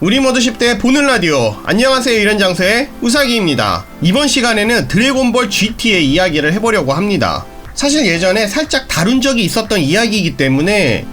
우리 모두 10대 보는 라디오. 안녕하세요, 이런장소의 우사기입니다. 이번 시간에는 드래곤볼 GT의 이야기를 해보려고 합니다. 사실 예전에 살짝 다룬 적이 있었던 이야기이기 때문에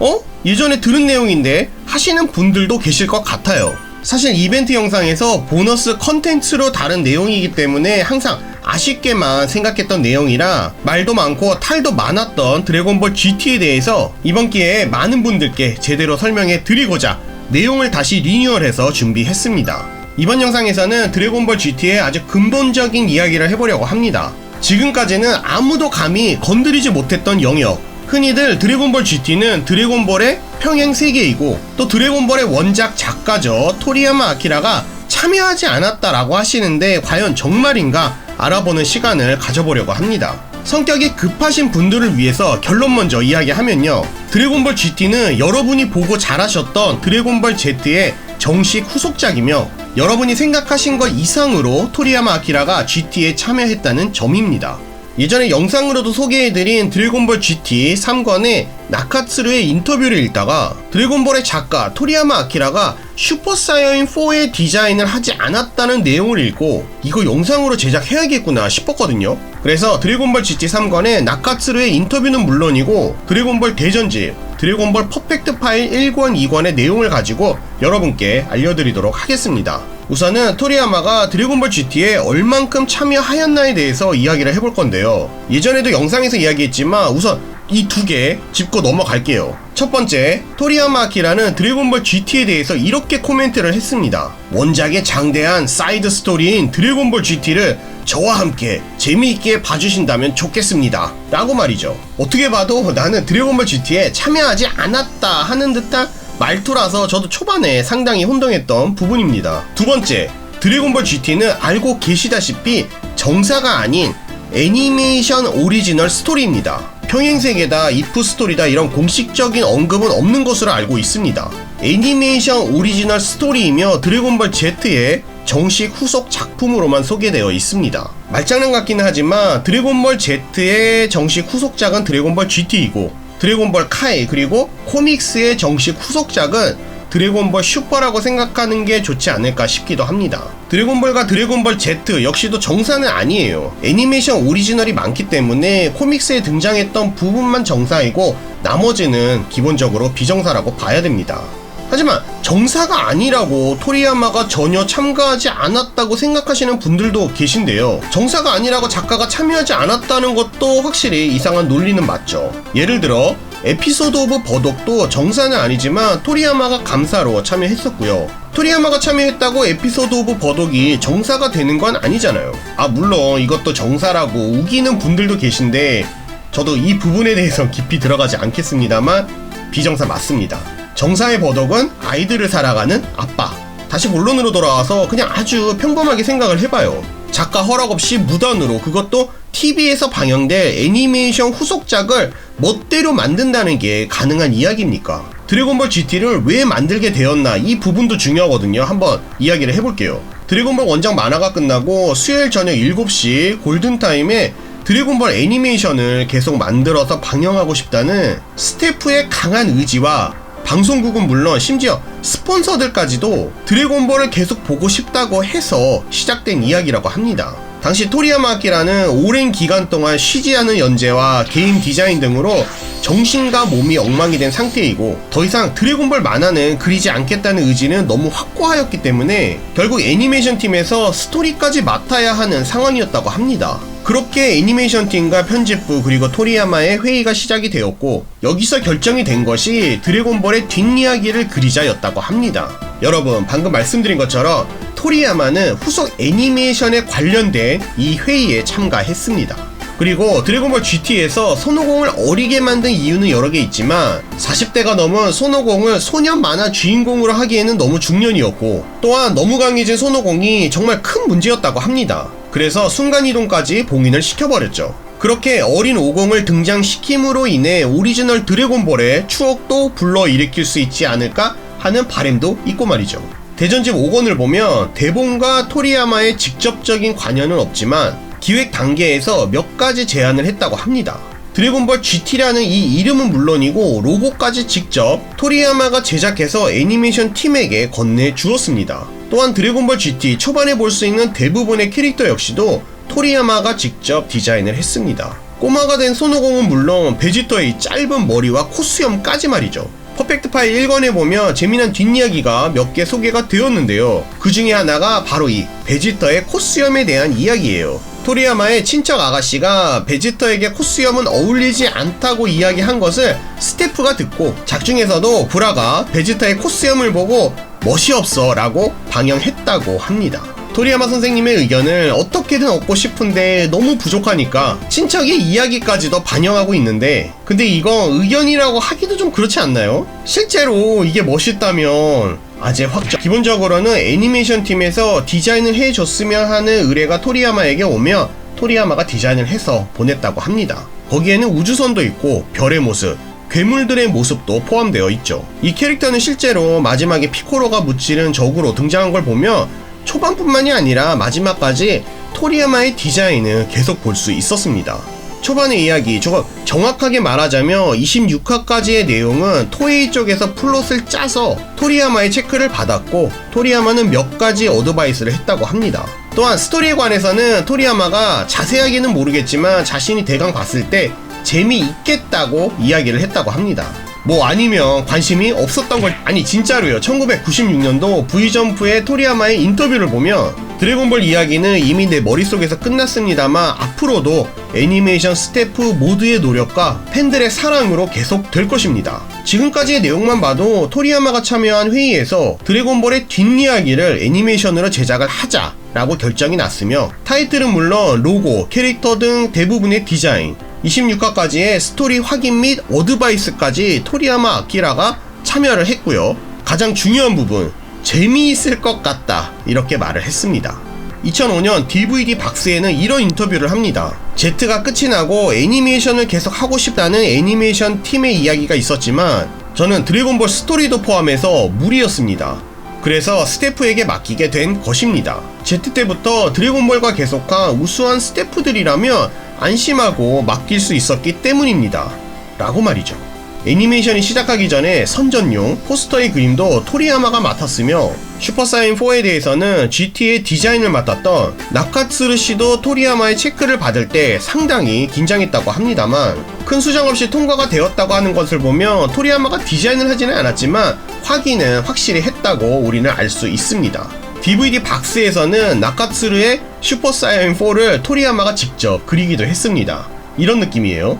예전에 들은 내용인데 하시는 분들도 계실 것 같아요. 사실 이벤트 영상에서 보너스 컨텐츠로 다룬 내용이기 때문에 항상 아쉽게만 생각했던 내용이라 말도 많고 탈도 많았던 드래곤볼 GT에 대해서 이번 기회에 많은 분들께 제대로 설명해 드리고자 내용을 다시 리뉴얼해서 준비했습니다. 이번 영상에서는 드래곤볼 GT의 아주 근본적인 이야기를 해보려고 합니다. 지금까지는 아무도 감히 건드리지 못했던 영역, 흔히들 드래곤볼 GT는 드래곤볼의 평행 세계이고 또 드래곤볼의 원작 작가죠, 토리야마 아키라가 참여하지 않았다라고 하시는데 과연 정말인가 알아보는 시간을 가져보려고 합니다. 성격이 급하신 분들을 위해서 결론 먼저 이야기하면요, 드래곤볼 GT는 여러분이 보고 잘하셨던 드래곤볼 Z의 정식 후속작이며 여러분이 생각하신 것 이상으로 토리야마 아키라가 GT에 참여했다는 점입니다. 예전에 영상으로도 소개해드린 드래곤볼 GT 3권의 나카츠루의 인터뷰를 읽다가 드래곤볼의 작가 토리야마 아키라가 슈퍼사이언4의 디자인을 하지 않았다는 내용을 읽고 이거 영상으로 제작해야겠구나 싶었거든요. 그래서 드래곤볼 GT 3권의 나카츠루의 인터뷰는 물론이고 드래곤볼 대전집, 드래곤볼 퍼펙트 파일 1권, 2권의 내용을 가지고 여러분께 알려드리도록 하겠습니다. 우선은 토리야마가 드래곤볼 GT에 얼만큼 참여하였나에 대해서 이야기를 해볼 건데요. 예전에도 영상에서 이야기했지만 우선 이 두 개 짚고 넘어갈게요. 첫 번째, 토리야마 아키라는 드래곤볼 GT에 대해서 이렇게 코멘트를 했습니다. 원작의 장대한 사이드 스토리인 드래곤볼 GT를 저와 함께 재미있게 봐주신다면 좋겠습니다 라고 말이죠. 어떻게 봐도 나는 드래곤볼 GT에 참여하지 않았다 하는 듯한 말투라서 저도 초반에 상당히 혼동했던 부분입니다. 두 번째, 드래곤볼 GT는 알고 계시다시피 정사가 아닌 애니메이션 오리지널 스토리입니다. 평행세계다, 이프 스토리다 이런 공식적인 언급은 없는 것으로 알고 있습니다. 애니메이션 오리지널 스토리이며 드래곤볼 Z의 정식 후속 작품으로만 소개되어 있습니다. 말장난 같기는 하지만 드래곤볼 Z의 정식 후속작은 드래곤볼 GT이고 드래곤볼 카이 그리고 코믹스의 정식 후속작은 드래곤볼 슈퍼라고 생각하는 게 좋지 않을까 싶기도 합니다. 드래곤볼과 드래곤볼 Z 역시도 정사는 아니에요. 애니메이션 오리지널이 많기 때문에 코믹스에 등장했던 부분만 정사이고 나머지는 기본적으로 비정사라고 봐야 됩니다. 하지만 정사가 아니라고 토리야마가 전혀 참가하지 않았다고 생각하시는 분들도 계신데요. 정사가 아니라고 작가가 참여하지 않았다는 것도 확실히 이상한 논리는 맞죠. 예를 들어 에피소드 오브 버독도 정사는 아니지만 토리야마가 감사로 참여했었고요. 토리야마가 참여했다고 에피소드 오브 버독이 정사가 되는 건 아니잖아요. 물론 이것도 정사라고 우기는 분들도 계신데 저도 이 부분에 대해서 깊이 들어가지 않겠습니다만 비정사 맞습니다. 정사의 버독은 아이들을 살아가는 아빠. 다시 본론으로 돌아와서 그냥 아주 평범하게 생각을 해봐요. 작가 허락 없이 무단으로, 그것도 TV에서 방영될 애니메이션 후속작을 멋대로 만든다는 게 가능한 이야기입니까? 드래곤볼 GT를 왜 만들게 되었나, 이 부분도 중요하거든요. 한번 이야기를 해볼게요. 드래곤볼 원작 만화가 끝나고 수요일 저녁 7시 골든타임에 드래곤볼 애니메이션을 계속 만들어서 방영하고 싶다는 스태프의 강한 의지와 방송국은 물론 심지어 스폰서들까지도 드래곤볼을 계속 보고 싶다고 해서 시작된 이야기라고 합니다. 당시 토리야마 아키라는 오랜 기간 동안 쉬지 않은 연재와 게임 디자인 등으로 정신과 몸이 엉망이 된 상태이고 더 이상 드래곤볼 만화는 그리지 않겠다는 의지는 너무 확고하였기 때문에 결국 애니메이션 팀에서 스토리까지 맡아야 하는 상황이었다고 합니다. 그렇게 애니메이션 팀과 편집부 그리고 토리야마의 회의가 시작이 되었고 여기서 결정이 된 것이 드래곤볼의 뒷이야기를 그리자였다고 합니다. 여러분, 방금 말씀드린 것처럼 토리야마는 후속 애니메이션에 관련된 이 회의에 참가했습니다. 그리고 드래곤볼 GT에서 손오공을 어리게 만든 이유는 여러 개 있지만 40대가 넘은 손오공을 소년 만화 주인공으로 하기에는 너무 중년이었고 또한 너무 강해진 손오공이 정말 큰 문제였다고 합니다. 그래서 순간이동까지 봉인을 시켜버렸죠. 그렇게 어린 오공을 등장시킴으로 인해 오리지널 드래곤볼의 추억도 불러일으킬 수 있지 않을까 하는 바람도 있고 말이죠. 대전집 5권을 보면 대본과 토리야마의 직접적인 관여는 없지만 기획 단계에서 몇 가지 제안을 했다고 합니다. 드래곤볼 GT라는 이 이름은 물론이고 로고까지 직접 토리야마가 제작해서 애니메이션 팀에게 건네주었습니다. 또한 드래곤볼 GT 초반에 볼 수 있는 대부분의 캐릭터 역시도 토리야마가 직접 디자인을 했습니다. 꼬마가 된 손오공은 물론 베지터의 이 짧은 머리와 코수염까지 말이죠. 퍼펙트 파일 1권에 보면 재미난 뒷이야기가 몇 개 소개가 되었는데요. 그 중에 하나가 바로 이 베지터의 코수염에 대한 이야기예요. 토리야마의 친척 아가씨가 베지터에게 코수염은 어울리지 않다고 이야기한 것을 스태프가 듣고 작중에서도 브라가 베지터의 코수염을 보고 멋이 없어 라고 방영했다고 합니다. 토리야마 선생님의 의견을 어떻게든 얻고 싶은데 너무 부족하니까 친척의 이야기까지도 반영하고 있는데, 근데 이거 의견이라고 하기도 좀 그렇지 않나요? 실제로 이게 멋있다면 아재 확정. 기본적으로는 애니메이션 팀에서 디자인을 해줬으면 하는 의뢰가 토리야마에게 오며 토리야마가 디자인을 해서 보냈다고 합니다. 거기에는 우주선도 있고 별의 모습, 괴물들의 모습도 포함되어 있죠. 이 캐릭터는 실제로 마지막에 피코로가 무찌른 적으로 등장한 걸 보면 초반뿐만이 아니라 마지막까지 토리야마의 디자인을 계속 볼 수 있었습니다. 초반의 이야기, 정확하게 말하자면 26화까지의 내용은 토에이 쪽에서 플롯을 짜서 토리야마의 체크를 받았고, 토리야마는 몇 가지 어드바이스를 했다고 합니다. 또한 스토리에 관해서는 토리야마가 자세하게는 모르겠지만 자신이 대강 봤을 때 재미있겠다고 이야기를 했다고 합니다. 뭐 아니면 관심이 없었던 걸. 아니 진짜로요. 1996년도 V점프의 토리야마의 인터뷰를 보면 드래곤볼 이야기는 이미 내 머릿속에서 끝났습니다만 앞으로도 애니메이션 스태프 모두의 노력과 팬들의 사랑으로 계속 될 것입니다. 지금까지의 내용만 봐도 토리야마가 참여한 회의에서 드래곤볼의 뒷이야기를 애니메이션으로 제작을 하자라고 결정이 났으며, 타이틀은 물론 로고, 캐릭터 등 대부분의 디자인, 26화까지의 스토리 확인 및 어드바이스까지 토리야마 아키라가 참여를 했고요. 가장 중요한 부분, 재미있을 것 같다 이렇게 말을 했습니다. 2005년 DVD 박스에는 이런 인터뷰를 합니다. Z가 끝이 나고 애니메이션을 계속 하고 싶다는 애니메이션 팀의 이야기가 있었지만 저는 드래곤볼 스토리도 포함해서 무리였습니다. 그래서 스태프에게 맡기게 된 것입니다. Z 때부터 드래곤볼과 계속한 우수한 스태프들이라면 안심하고 맡길 수 있었기 때문입니다. 라고 말이죠. 애니메이션이 시작하기 전에 선전용 포스터의 그림도 토리야마가 맡았으며, 슈퍼사이언4에 대해서는 GT의 디자인을 맡았던 나카츠루 씨도 토리야마의 체크를 받을 때 상당히 긴장했다고 합니다만, 큰 수정 없이 통과가 되었다고 하는 것을 보면 토리야마가 디자인을 하지는 않았지만 확인은 확실히 했다고 우리는 알 수 있습니다. DVD 박스에서는 나카츠루의 슈퍼사이언4를 토리야마가 직접 그리기도 했습니다. 이런 느낌이에요.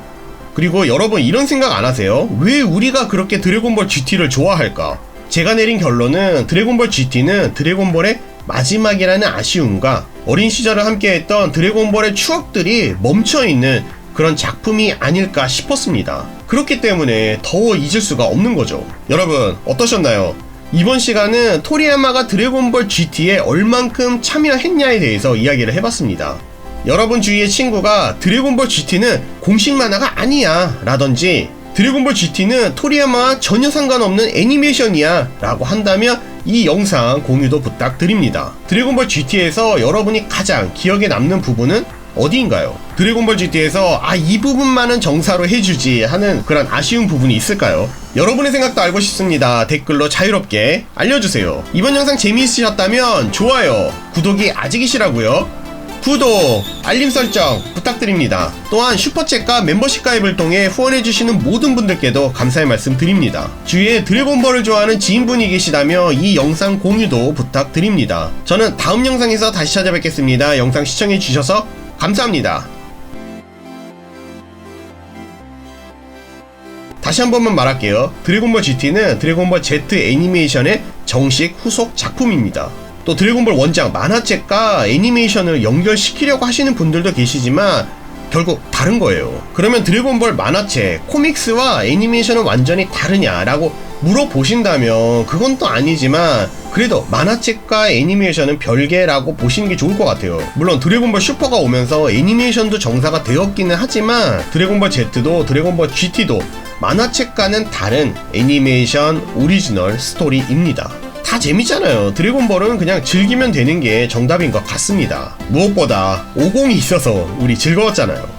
그리고 여러분 이런 생각 안 하세요? 왜 우리가 그렇게 드래곤볼 GT를 좋아할까? 제가 내린 결론은 드래곤볼 GT는 드래곤볼의 마지막이라는 아쉬움과 어린 시절을 함께했던 드래곤볼의 추억들이 멈춰있는 그런 작품이 아닐까 싶었습니다. 그렇기 때문에 더 잊을 수가 없는 거죠. 여러분 어떠셨나요? 이번 시간은 토리야마가 드래곤볼 GT에 얼만큼 참여했냐에 대해서 이야기를 해봤습니다. 여러분 주위의 친구가 드래곤볼 GT는 공식 만화가 아니야 라든지 드래곤볼 GT는 토리야마와 전혀 상관없는 애니메이션이야 라고 한다면 이 영상 공유도 부탁드립니다. 드래곤볼 GT에서 여러분이 가장 기억에 남는 부분은 어디인가요? 드래곤볼 GT에서 이 부분만은 정사로 해주지 하는 그런 아쉬운 부분이 있을까요? 여러분의 생각도 알고 싶습니다. 댓글로 자유롭게 알려주세요. 이번 영상 재미있으셨다면 좋아요, 구독이 아직이시라고요? 구독, 알림 설정 부탁드립니다. 또한 슈퍼챗과 멤버십 가입을 통해 후원해주시는 모든 분들께도 감사의 말씀 드립니다. 주위에 드래곤볼을 좋아하는 지인분이 계시다며 이 영상 공유도 부탁드립니다. 저는 다음 영상에서 다시 찾아뵙겠습니다. 영상 시청해주셔서 감사합니다. 다시 한 번만 말할게요. 드래곤볼 GT는 드래곤볼 Z 애니메이션의 정식 후속 작품입니다. 또 드래곤볼 원작 만화책과 애니메이션을 연결시키려고 하시는 분들도 계시지만 결국 다른 거예요. 그러면 드래곤볼 만화책, 코믹스와 애니메이션은 완전히 다르냐라고 물어보신다면 그건 또 아니지만 그래도 만화책과 애니메이션은 별개라고 보시는 게 좋을 것 같아요. 물론 드래곤볼 슈퍼가 오면서 애니메이션도 정사가 되었기는 하지만 드래곤볼 Z도 드래곤볼 GT도 만화책과는 다른 애니메이션 오리지널 스토리입니다. 다 재밌잖아요. 드래곤볼은 그냥 즐기면 되는 게 정답인 것 같습니다. 무엇보다 50이 있어서 우리 즐거웠잖아요.